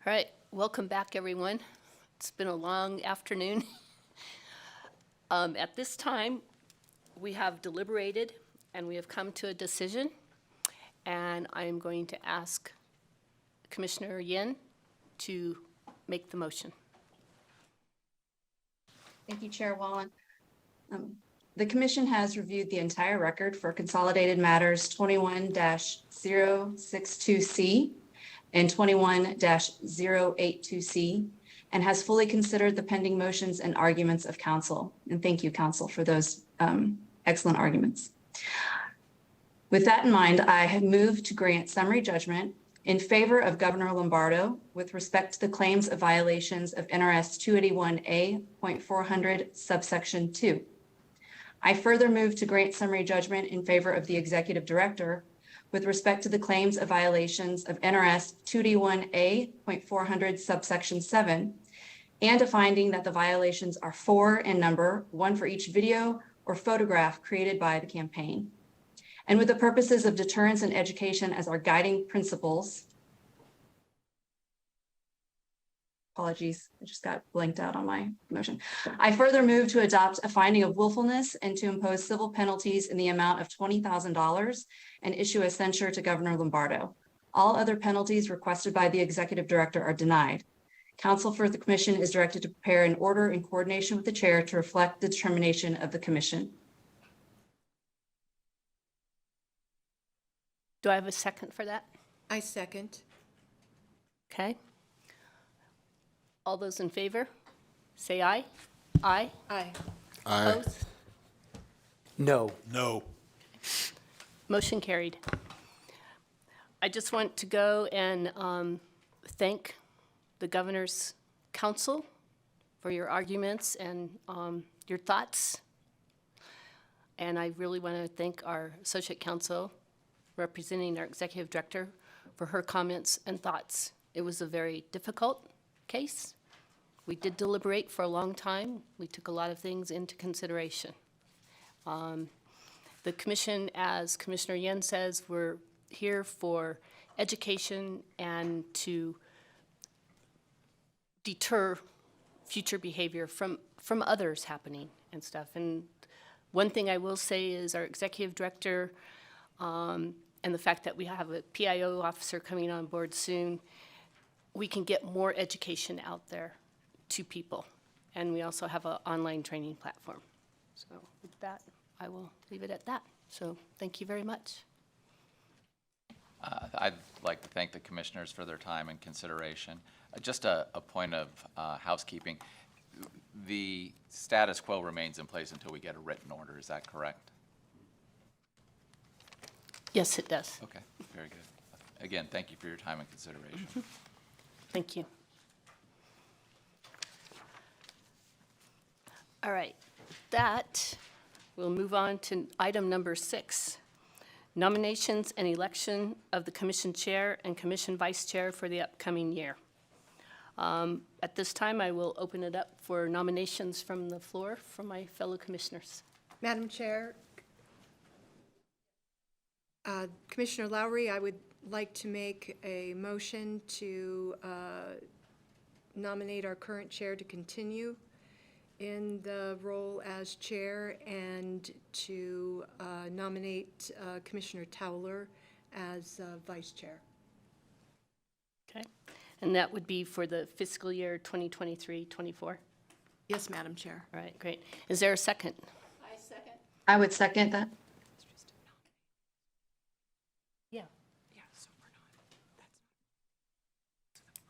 All right, welcome back, everyone. It's been a long afternoon. At this time, we have deliberated and we have come to a decision. And I am going to ask Commissioner Yin to make the motion. Thank you, Chair Wallen. The Commission has reviewed the entire record for Consolidated Matters 21-062C and 21-082C and has fully considered the pending motions and arguments of counsel. And thank you, counsel, for those excellent arguments. With that in mind, I have moved to grant summary judgment in favor of Governor Lombardo with respect to the claims of violations of NRS 281A.400 subsection 2. I further move to grant summary judgment in favor of the Executive Director with respect to the claims of violations of NRS 281A.400 subsection 7 and a finding that the violations are 4 in number, 1 for each video or photograph created by the campaign. And with the purposes of deterrence and education as our guiding principles. Apologies, I just got blanked out on my motion. I further move to adopt a finding of willfulness and to impose civil penalties in the amount of $20,000 and issue a censure to Governor Lombardo. All other penalties requested by the Executive Director are denied. Counsel for the Commission is directed to prepare an order in coordination with the Chair to reflect the determination of the Commission. Do I have a second for that? I second. Okay. All those in favor, say aye. Aye. Aye. Aye. Opposed? No. No. Motion carried. I just want to go and thank the Governor's Council for your arguments and your thoughts. And I really want to thank our Associate Counsel representing our Executive Director for her comments and thoughts. It was a very difficult case. We did deliberate for a long time. We took a lot of things into consideration. The Commission, as Commissioner Yen says, we're here for education and to deter future behavior from others happening and stuff. And one thing I will say is our Executive Director and the fact that we have a PIO officer coming on board soon, we can get more education out there to people. And we also have an online training platform. So with that, I will leave it at that. So thank you very much. I'd like to thank the commissioners for their time and consideration. Just a point of housekeeping. The status quo remains in place until we get a written order. Is that correct? Yes, it does. Okay, very good. Again, thank you for your time and consideration. Thank you. All right, that, we'll move on to item number 6, nominations and election of the Commission Chair and Commission Vice Chair for the upcoming year. At this time, I will open it up for nominations from the floor from my fellow commissioners. Madam Chair, Commissioner Lowry, I would like to make a motion to nominate our current chair to continue in the role as chair and to nominate Commissioner Towler as vice chair. Okay, and that would be for the fiscal year 2023-24? Yes, Madam Chair. All right, great. Is there a second? I second. I would second that. Yeah. Yeah, so we're not,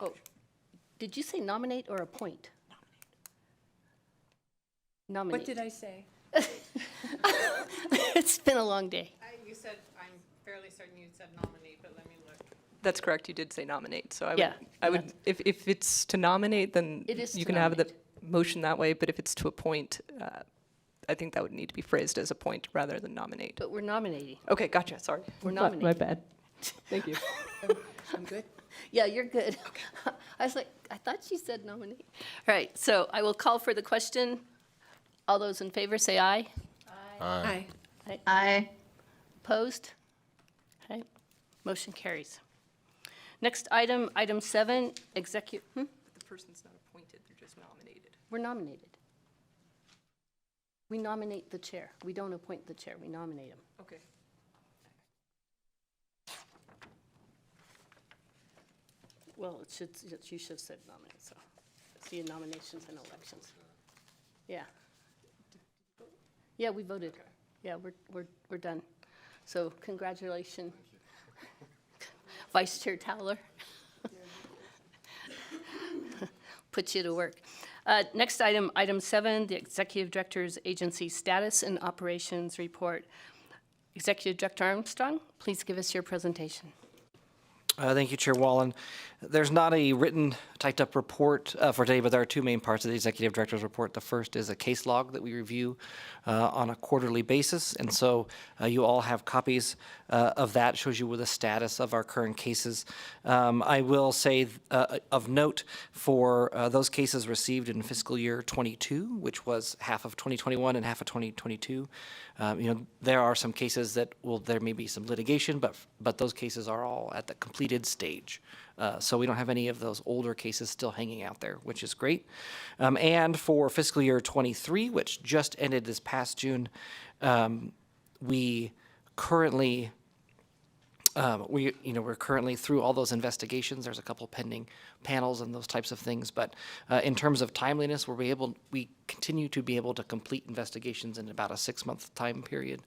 that's Oh, did you say nominate or appoint? Nominate. What did I say? It's been a long day. You said, I'm fairly certain you said nominate, but let me look. That's correct, you did say nominate, so Yeah, I would, if it's to nominate, then It is you to can have the nominate. motion that way, but if it's to appoint, I think that would need to be phrased as appoint rather than nominate. But we're nominating. Okay, gotcha, sorry. We're My nominating. bad. Thank you. I'm good. Yeah, you're good. I was like, I thought you said nominate. All right, so I will call for the question. All those in favor say aye. Aye. Aye. Opposed? Okay, motion carries. Next item, item 7, executive, The person's not appointed, they're just nominated. we're nominated. We nominate the chair. We don't appoint the chair, we nominate him. Okay. Well, you should have said nominate, so. See, nominations and elections. Yeah. Yeah, we voted. Yeah, we're done. So congratulations, Vice Chair Towler. Put you to work. Next item, item 7, the Executive Director's Agency Status and Operations Report. Executive Director Armstrong, please give us your presentation. Thank you, Chair Wallen. There's not a written, typed-up report for today, but there are two main parts of the Executive Director's report. The first is a case log that we review on a quarterly basis, and so you all have copies of that. It shows you the status of our current cases. I will say of note for those cases received in fiscal year 22, which was half of 2021 and half of 2022, there are some cases that there may be some litigation, but those cases are all at the completed stage. So we don't have any of those older cases still hanging out there, which is great. And for fiscal year 23, which just ended this past June, we currently we're currently through all those investigations. There's a couple pending panels and those types of things. But in terms of timeliness, we continue to be able to complete investigations in about a 6-month time period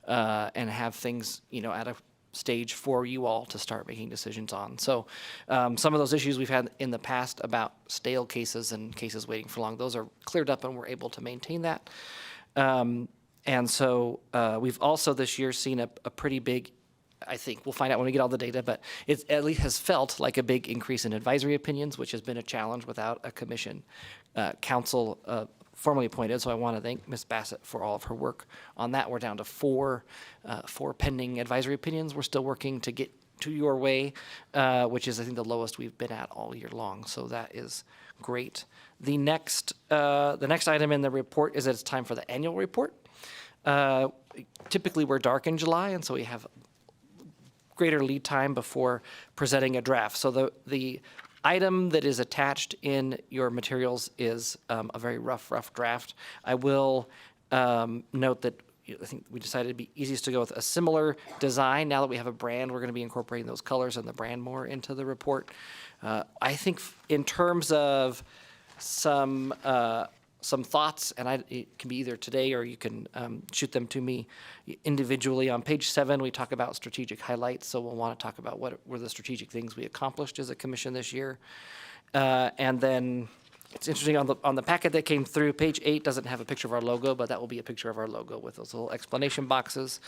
and have things, at a stage for you all to start making decisions on. So some of those issues we've had in the past about stale cases and cases waiting for long, those are cleared up and we're able to maintain that. And so we've also this year seen a pretty big, I think we'll find out when we get all the data, but it at least has felt like a big increase in advisory opinions, which has been a challenge without a commission council formally appointed. So I want to thank Ms. Bassett for all of her work on that. We're down to four pending advisory opinions. We're still working to get to your way, which is I think the lowest we've been at all year long. So that is great. The next item in the report is that it's time for the annual report. Typically we're dark in July, and so we have greater lead time before presenting a draft. So the item that is attached in your materials is a very rough draft. I will note that I think we decided it'd be easiest to go with a similar design. Now that we have a brand, we're going to be incorporating those colors and the brand more into the report. I think in terms of some thoughts, and it can be either today or you can shoot them to me individually. On page 7, we talk about strategic highlights, so we'll want to talk about what were the strategic things we accomplished as a commission this year. And then it's interesting, on the packet that came through, page 8 doesn't have a picture of our logo, but that will be a picture of our logo with those little explanation boxes.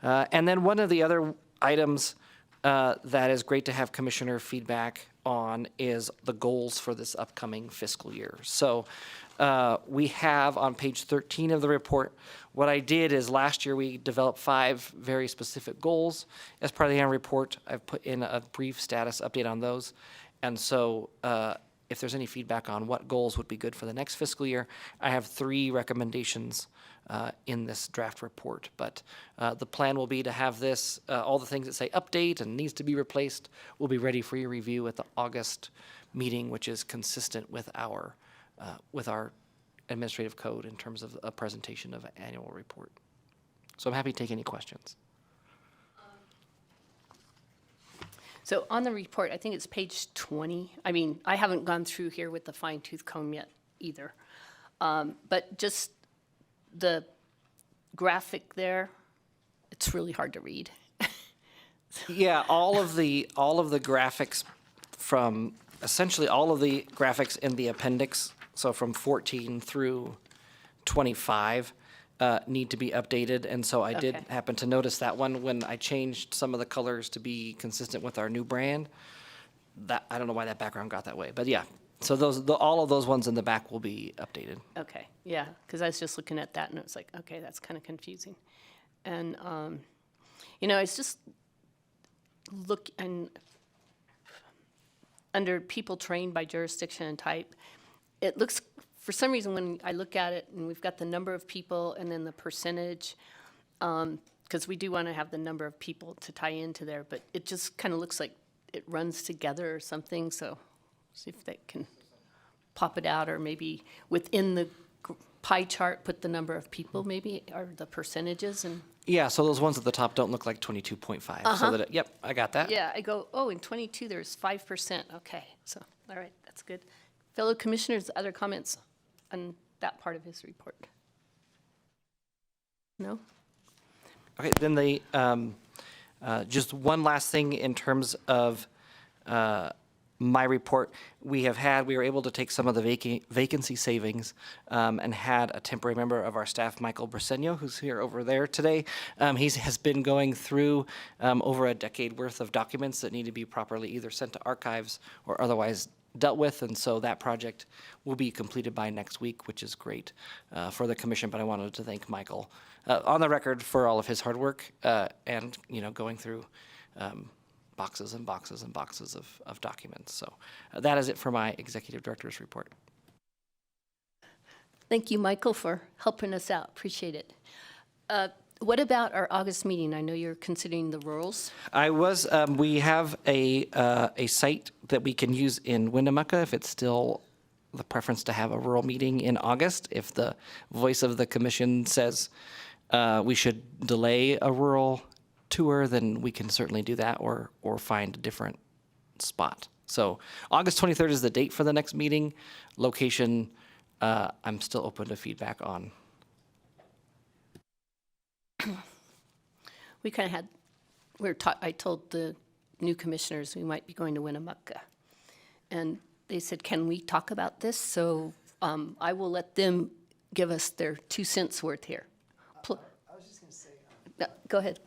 And then one of the other items that is great to have commissioner feedback on is the goals for this upcoming fiscal year. So we have on page 13 of the report, what I did is last year we developed 5 very specific goals. As part of the annual report, I've put in a brief status update on those. And so if there's any feedback on what goals would be good for the next fiscal year, I have 3 recommendations in this draft report. But the plan will be to have this, all the things that say update and needs to be replaced will be ready for your review at the August meeting, which is consistent with our administrative code in terms of a presentation of an annual report. So I'm happy to take any questions. So on the report, I think it's page 20. I mean, I haven't gone through here with the fine tooth comb yet either. But just the graphic there, it's really hard to read. Yeah, all of the graphics from essentially all of the graphics in the appendix, so from 14 through 25, need to be updated. And so I did Okay. happen to notice that one when I changed some of the colors to be consistent with our new brand. That I don't know why that background got that way, but yeah. So all of those ones in the back will be updated. Okay, yeah, because I was just looking at that and it was like, okay, that's kind of confusing. And, it's just under people trained by jurisdiction and type, it looks, for some reason, when I look at it and we've got the number of people and then the percentage, because we do want to have the number of people to tie into there, but it just kind of looks like it runs together or something, so see if they can pop it out, or maybe within the pie chart, put the number of people maybe, or the percentages, and, Yeah, so those ones at the top don't look like 22.5. So that, yep, I got that. yeah, I go, oh, in 22, there's 5%, okay, so, all right, that's good. Fellow commissioners, other comments on that part of his report? No? Okay, then the, just one last thing in terms of my report. We were able to take some of the vacancy savings and had a temporary member of our staff, Michael Briseno, who's here over there today. He has been going through over a decade worth of documents that need to be properly either sent to archives or otherwise dealt with, and so that project will be completed by next week, which is great for the commission. But I wanted to thank Michael on the record for all of his hard work and going through boxes and boxes and boxes of documents. So that is it for my executive director's report. Thank you, Michael, for helping us out. Appreciate it. What about our August meeting? I know you're considering the rurals. We have a site that we can use in Winnemucca if it's still the preference to have a rural meeting in August. If the voice of the commission says we should delay a rural tour, then we can certainly do that or find a different spot. So August 23rd is the date for the next meeting. Location, I'm still open to feedback on. We kind of had, I told the new commissioners we might be going to Winnemucca. And they said, can we talk about this? So I will let them give us their 2 cents worth here. I was just going to say. No, go ahead.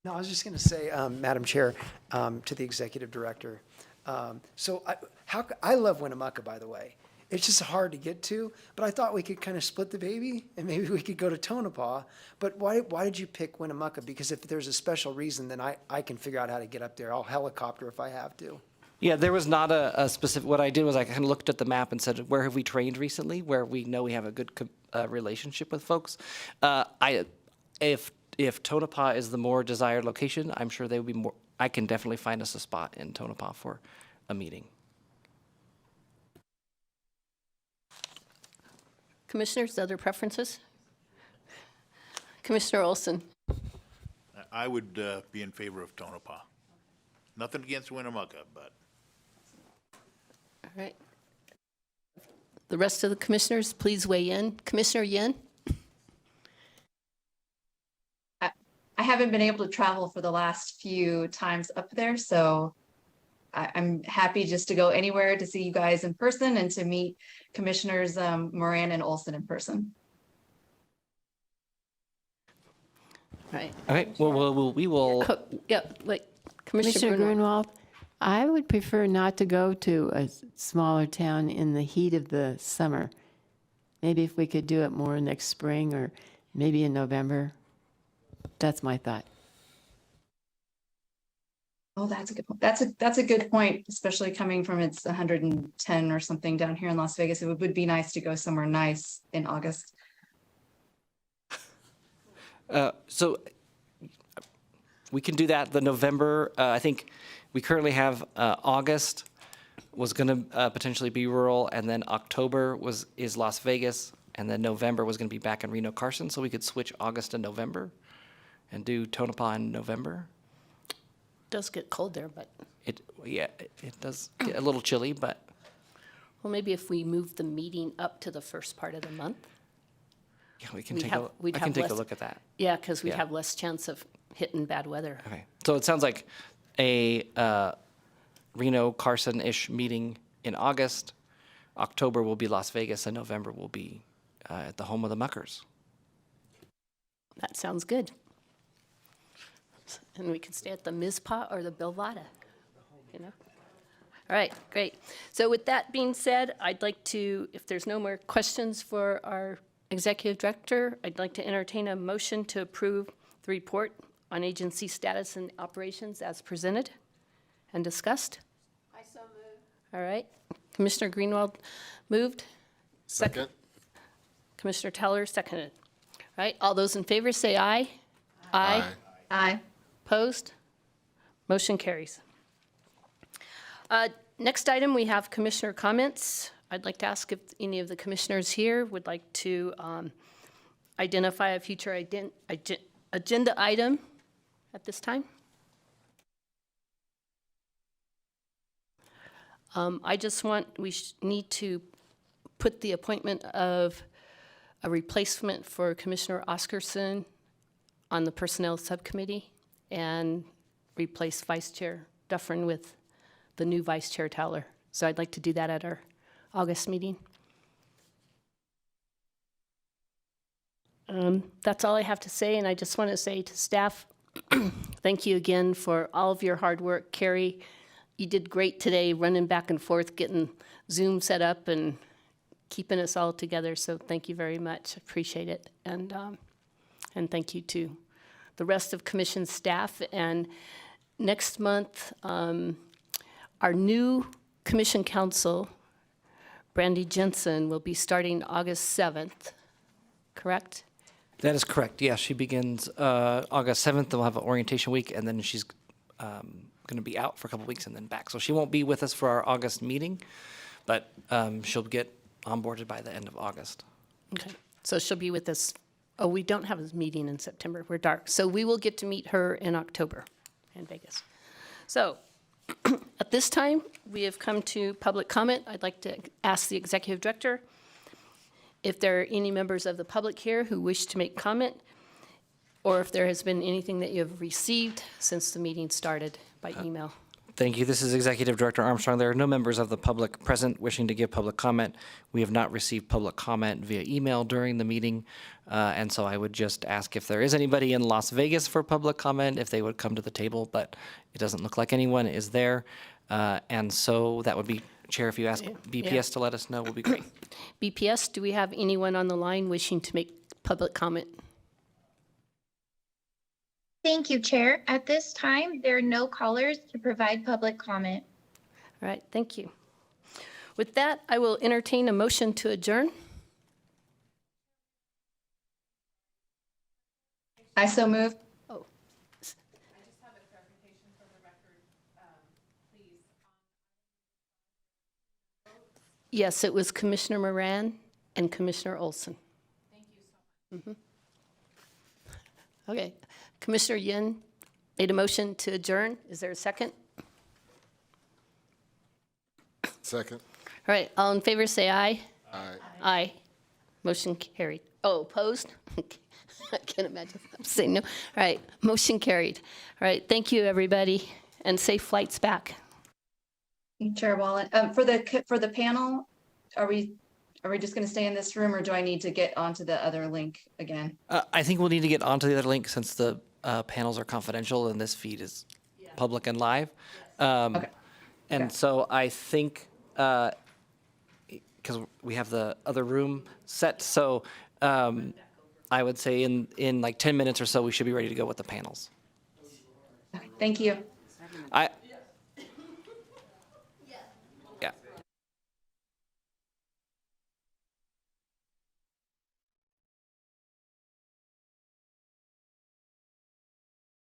No, I was just going to say, Madam Chair, to the executive director. I love Winnemucca, by the way. It's just hard to get to, but I thought we could kind of split the baby and maybe we could go to Tonopah. But why did you pick Winnemucca? Because if there's a special reason, then I can figure out how to get up there. I'll helicopter if I have to. Yeah, there was not a specific, what I did was I kind of looked at the map and said, where have we trained recently, where we know we have a good relationship with folks? If Tonopah is the more desired location, I'm sure they would be more, I can definitely find us a spot in Tonopah for a meeting. Commissioners, other preferences? Commissioner Olson? I would be in favor of Tonopah. Nothing against Winnemucca, but. All right. The rest of the commissioners, please weigh in. Commissioner Yin? I haven't been able to travel for the last few times up there, so I'm happy just to go anywhere to see you guys in person and to meet Commissioners Moran and Olson in person. Right. Okay, well, we will. Yeah, wait. Commissioner Commissioner Grunwald? Grunwald, I would prefer not to go to a smaller town in the heat of the summer. Maybe if we could do it more next spring or maybe in November. That's my thought. Oh, that's a good point. That's a good point, especially coming from it's 110 or something down here in Las Vegas. It would be nice to go somewhere nice in August. So we can do that. The November, I think we currently have August was going to potentially be rural, and then October is Las Vegas, and then November was going to be back in Reno Carson. So we could switch August and November and do Tonopah in November. Does get cold there, but, It does get a little chilly, but well, maybe if we move the meeting up to the first part of the month. yeah, we can We'd take have- a we'd I can have take a less- look at that. Yeah, because we'd Yeah. have less chance of hitting bad weather. Okay, so it sounds like a Reno Carson-ish meeting in August. October will be Las Vegas, and November will be at the home of the Muckers. That sounds good. And we could stay at the Mizpah or the Bilvada, you know? All right, great. So with that being said, I'd like to, if there's no more questions for our executive director, I'd like to entertain a motion to approve the report on agency status and operations as presented and discussed. I so move. All right. Commissioner Greenwald moved. Second. Commissioner Teller seconded. All right, all those in favor say aye. Aye. Aye. Opposed? Motion carries. Next item, we have commissioner comments. I'd like to ask if any of the commissioners here would like to identify a future agenda item at this time. I just want, we need to put the appointment of a replacement for Commissioner Oscarson on the Personnel Subcommittee and replace Vice Chair Dufferin with the new Vice Chair Towler. So I'd like to do that at our August meeting. That's all I have to say, and I just want to say to staff, thank you again for all of your hard work. Carrie, you did great today, running back and forth, getting Zoom set up and keeping us all together, so thank you very much. Appreciate it. And thank you to the rest of commission staff. And next month, our new commission counsel, Brandy Jensen, will be starting August 7th, correct? That is correct. Yeah, she begins August 7th. We'll have an orientation week, and then she's going to be out for a couple weeks and then back. So she won't be with us for our August meeting, but she'll get onboarded by the end of August. Okay, so she'll be with us. Oh, we don't have a meeting in September. We're dark. So we will get to meet her in October in Vegas. So at this time, we have come to public comment. I'd like to ask the executive director if there are any members of the public here who wish to make comment, or if there has been anything that you have received since the meeting started by email. Thank you. This is Executive Director Armstrong. There are no members of the public present wishing to give public comment. We have not received public comment via email during the meeting, and so I would just ask if there is anybody in Las Vegas for public comment, if they would come to the table, but it doesn't look like anyone is there. And so that would be, Chair, if you ask BPS to let us know, will be great. BPS, do we have anyone on the line wishing to make public comment? Thank you, Chair. At this time, there are no callers to provide public comment. All right, thank you. With that, I will entertain a motion to adjourn. I so move. Oh, I just have a clarification for the record, please. yes, it was Commissioner Moran and Commissioner Olson. Thank you so much. Okay, Commissioner Yin made a motion to adjourn. Is there a second? Second. All right, all in favor, say aye. Aye. Aye. Motion carried. Oh, opposed? I can't imagine saying no. All right, motion carried. All right, thank you, everybody, and safe flights back. Chair Wallen, for the panel, are we just going to stay in this room, or do I need to get onto the other link again? I think we'll need to get onto the other link since the panels are confidential and this feed is public and live. Okay. And so I think, because we have the other room set, so I would say in like 10 minutes or so, we should be ready to go with the panels. Thank you.